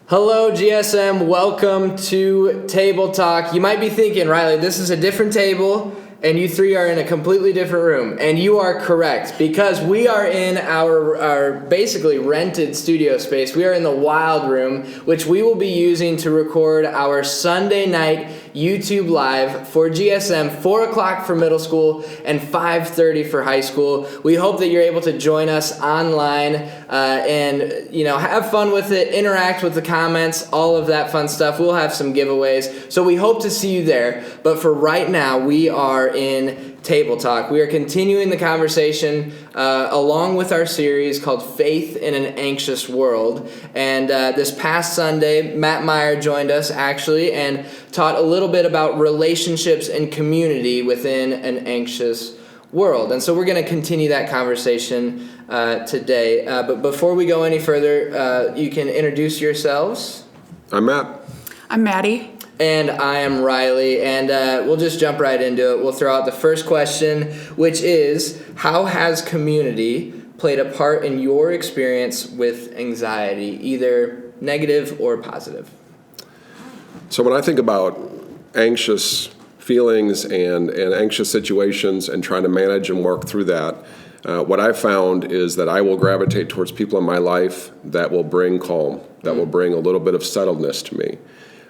Hello, GSM. Welcome to Table Talk. You might be thinking, Riley, this is a different table, and you three are in a completely different room. And you are correct, because we are in our basically rented studio space. We are in the Wild Room, which we will be using to record our Sunday night YouTube Live for GSM, 4 o'clock for middle school and 5:30 for high school. We hope that you're able to join us online and have fun with it, interact with the comments, all of that fun stuff. We'll have some giveaways, so we hope to see you there. But for right now, we are in Table Talk. We are continuing the conversation along with our series called Faith in an Anxious World. And this past Sunday, Madi Meyer joined us actually and taught a little bit about relationships and community within an anxious world. And so we're going to continue that conversation today. But before we go any further, you can introduce yourselves. I'm Matt. I'm Maddie. And I am Riley, and we'll just jump right into it. We'll throw out the first question, which is, how has community played a part in your experience with anxiety, either negative or positive? So when I think about anxious feelings and anxious situations and trying to manage and work through that, what I've found is that I will gravitate towards people in my life that will bring calm, that will bring a little bit of settledness to me.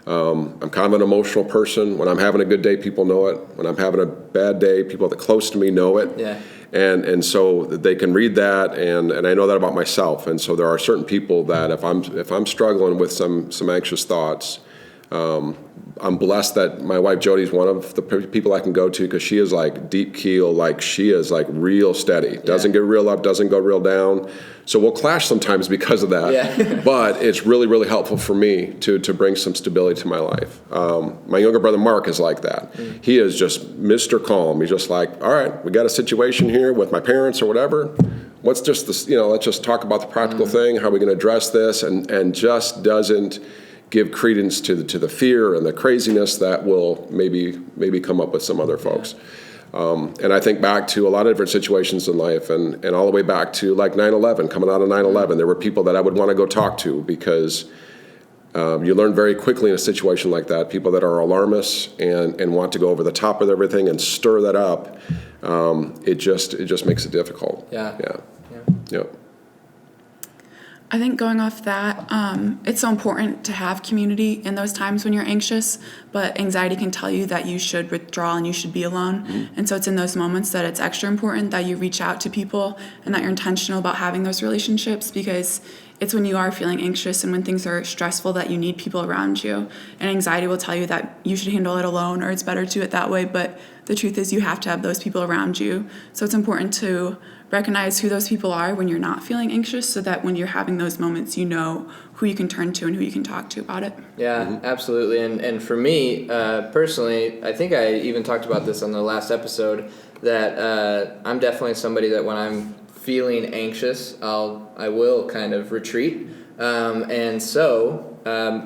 I'm kind of an emotional person. When I'm having a good day, people know it. When I'm having a bad day, people that are close to me know it. Yeah. And so they can read that, and I know that about myself. And so there are certain people that if I'm struggling with some anxious thoughts, I'm blessed that my wife Jody is one of the people I can go to, because she is like deep keel, like she is like real steady. Doesn't get real up, doesn't go real down. So we'll clash sometimes because of that. Yeah. But it's really, really helpful for me to bring some stability to my life. My younger brother Mark is like that. He is just Mr. Calm. He's just like, all right, we got a situation here with my parents or whatever. What's just this? Let's just talk about the practical thing. How are we going to address this? And just doesn't give credence to the fear and the craziness that will maybe come up with some other folks. And I think back to a lot of different situations in life, and all the way back to like 9/11, coming out of 9/11, there were people that I would want to go talk to, because you learn very quickly in a situation like that, people that are alarmists and want to go over the top of everything and stir that up, it just makes it difficult. Yeah. I think going off that, it's so important to have community in those times when you're anxious, but anxiety can tell you that you should withdraw and you should be alone. And so it's in those moments that it's extra important that you reach out to people and that you're intentional about having those relationships, because it's when you are feeling anxious and when things are stressful that you need people around you. And anxiety will tell you that you should handle it alone, or it's better to do it that way, but the truth is you have to have those people around you. So it's important to recognize who those people are when you're not feeling anxious, so that when you're having those moments, you know who you can turn to and who you can talk to about it. Yeah, absolutely. And for me, personally, I think I even talked about this on the last episode, that I'm definitely somebody that when I'm feeling anxious, I will kind of retreat. And so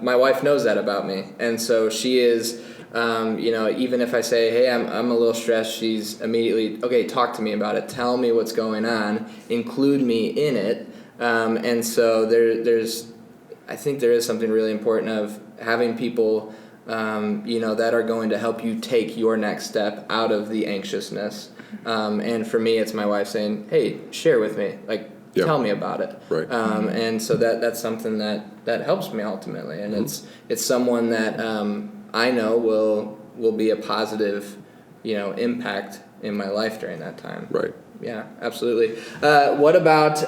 my wife knows that about me. And so she is, even if I say, hey, I'm a little stressed, she's immediately, okay, talk to me about it. Tell me what's going on. Include me in it. And so I think there is something really important of having people, that are going to help you take your next step out of the anxiousness. And for me, it's my wife saying, hey, share with me. Tell me about it. Right. And so that's something that helps me ultimately. And it's someone that I know will be a positive, impact in my life during that time. Right. Yeah, absolutely. What about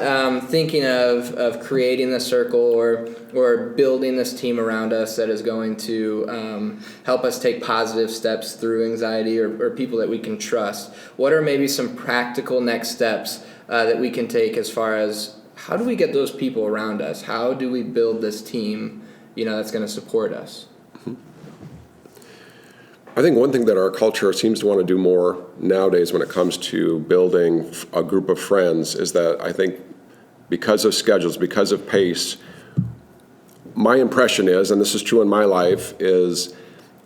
thinking of creating the circle or building this team around us that is going to help us take positive steps through anxiety, or people that we can trust? What are maybe some practical next steps that we can take as far as how do we get those people around us? How do we build this team, that's going to support us? I think one thing that our culture seems to want to do more nowadays when it comes to building a group of friends is that I think because of schedules, because of pace, my impression is, and this is true in my life, is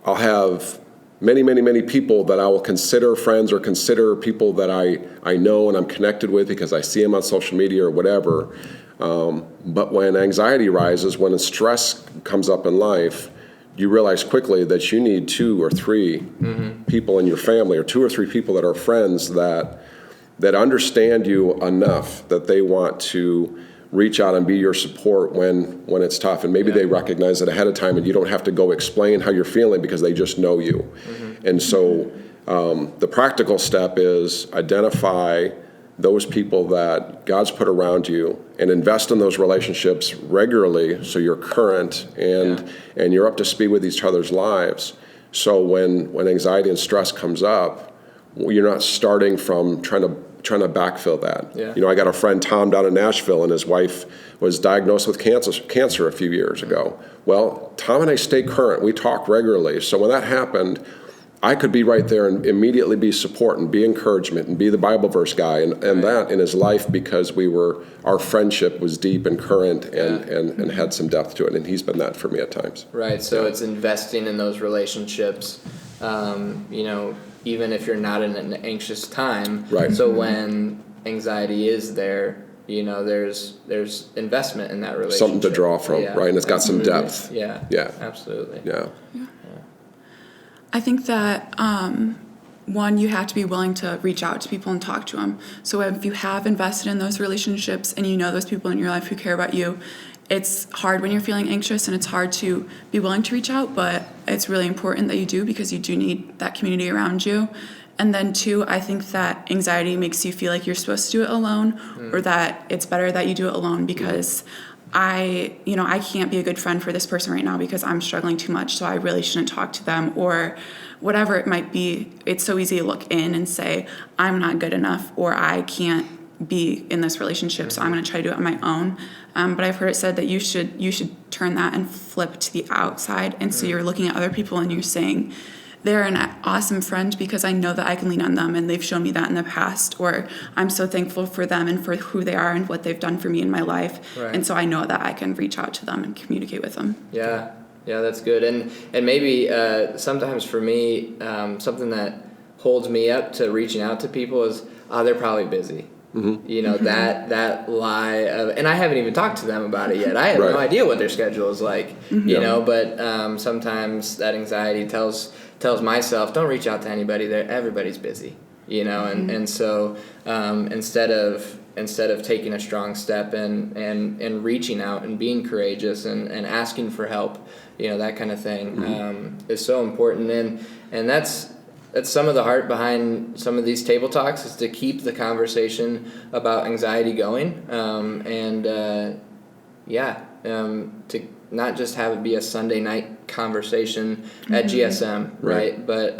I'll have many, many, many people that I will consider friends or consider people that I know and I'm connected with because I see them on social media or whatever. But when anxiety rises, when stress comes up in life, you realize quickly that you need 2 or 3 people in your family, or 2 or 3 people that are friends that understand you enough that they want to reach out and be your support when it's tough. And maybe they recognize it ahead of time, and you don't have to go explain how you're feeling because they just know you. And so the practical step is identify those people that God's put around you and invest in those relationships regularly so you're current and you're up to speed with each other's lives. So when anxiety and stress comes up, you're not starting from trying to backfill that. You know, I got a friend, Tom, down in Nashville, and his wife was diagnosed with cancer a few years ago. Well, Tom and I stay current. We talk regularly. So when that happened, I could be right there and immediately be support and be encouragement and be the Bible verse guy and that in his life, because our friendship was deep and current and had some depth to it. And he's been that for me at times. Right. So it's investing in those relationships, you know, even if you're not in an anxious time. Right. So when anxiety is there, you know, there's investment in that relationship. Something to draw from, right? And it's got some depth. Yeah. Absolutely. Yeah. I think that, one, you have to be willing to reach out to people and talk to them. So if you have invested in those relationships and you know those people in your life who care about you, it's hard when you're feeling anxious and it's hard to be willing to reach out, but it's really important that you do, because you do need that community around you. And then 2, I think that anxiety makes you feel like you're supposed to do it alone, or that it's better that you do it alone, because I can't be a good friend for this person right now because I'm struggling too much, so I really shouldn't talk to them, or whatever it might be. It's so easy to look in and say, I'm not good enough, or I can't be in this relationship, so I'm going to try to do it on my own. But I've heard it said that you should turn that and flip to the outside, and so you're looking at other people and you're saying, they're an awesome friend because I know that I can lean on them and they've shown me that in the past, or I'm so thankful for them and for who they are and what they've done for me in my life. Right. And so I know that I can reach out to them and communicate with them. Yeah, that's good. And maybe sometimes for me, something that holds me up to reaching out to people is, they're probably busy. You know, that lie of, and I haven't even talked to them about it yet. I have no idea what their schedule is like, you know, but sometimes that anxiety tells myself, don't reach out to anybody. Everybody's busy, you know, and so instead of taking a strong step and reaching out and being courageous and asking for help, you know, that kind of thing is so important. And that's some of the heart behind some of these table talks, is to keep the conversation about anxiety going, to not just have it be a Sunday night conversation at GSM, right? But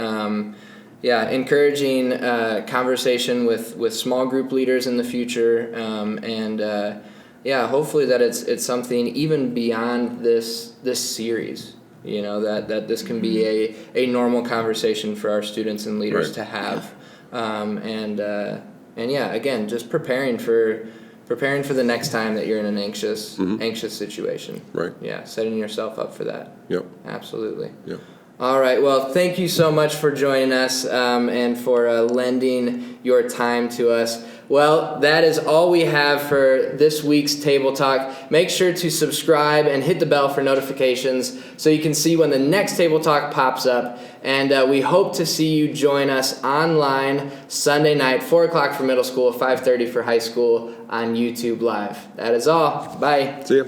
encouraging conversation with small group leaders in the future, hopefully that it's something even beyond this series. You know, that this can be a normal conversation for our students and leaders to have, again, just preparing for the next time that you're in an anxious situation. Right. Yeah, setting yourself up for that. Yep. Absolutely. Yep. All right. Well, thank you so much for joining us and for lending your time to us. Well, that is all we have for this week's Table Talk. Make sure to subscribe and hit the bell for notifications so you can see when the next Table Talk pops up. And we hope to see you join us online Sunday night, 4 o'clock for middle school, 5:30 for high school on YouTube Live. That is all. Bye. See ya.